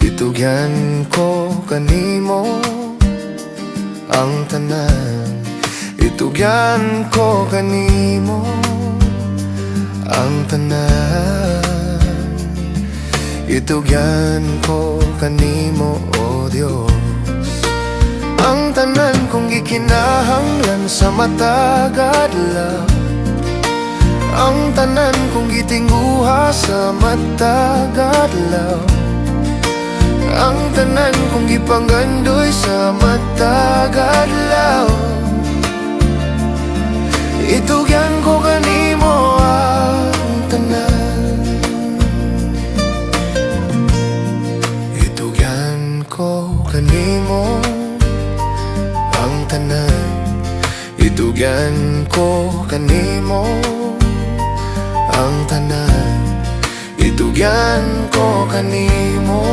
Itugyan ko kanimo ang tanan. Itugyan ko kanimo ang tanan. Itugyan ko kanimo, O Dios, ang tanan kong gikinahanglan sa matag adlaw. Ang tanan kong gitinguha sa matag adlaw. Ang tanan kong gipanggandoy sa matag adlaw. Itugyan ko kanimo ang tanan. Itugyan ko kanimo ang tanan. Itugyan ko kanimo ang tanan. Itugyan ko kanimo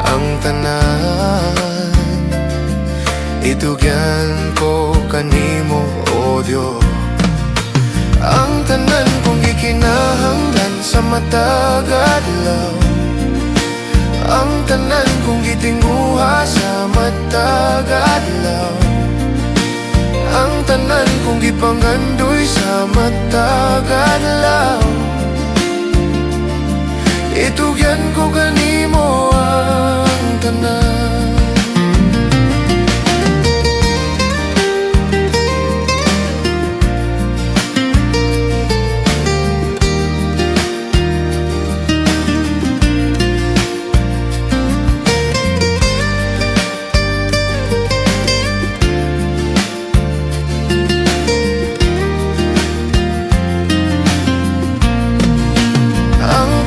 ang tanan. Itugyan ko kanimo, O Dios, ang tanan kong gikinahanglan sa matag adlaw. Ang tanan kong gitinguha sa matag adlaw. Ang tanan kong gipanggandoy sa matag adlaw. Itugyan ko kanimo ang tanan.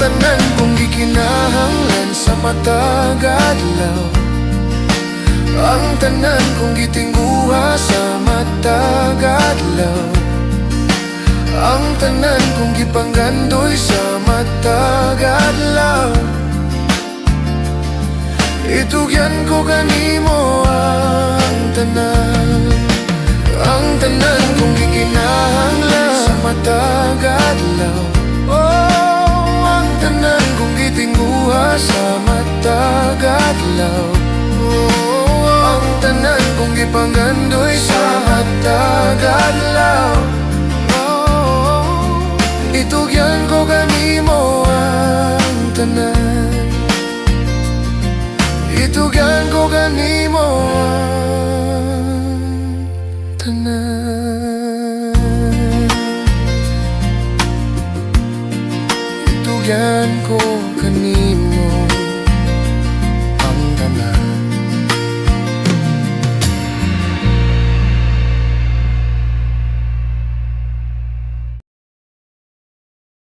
Tanan kong gikinahanglan sa matag adlaw. Ang tanan kong gitingguha sa matag adlaw. Ang tanan kong gipanggandoy sa matag adlaw. Itugyan ko kanimo ang tanan. Ang tanan kong gikinahanglan sa matag adlaw. Tanan kong gitinguha sa matag adlaw. Ang tanan kong gipanggandoy sa matag adlaw. Itugyan ko kanimo ang tanan. Itugyan ko kanimo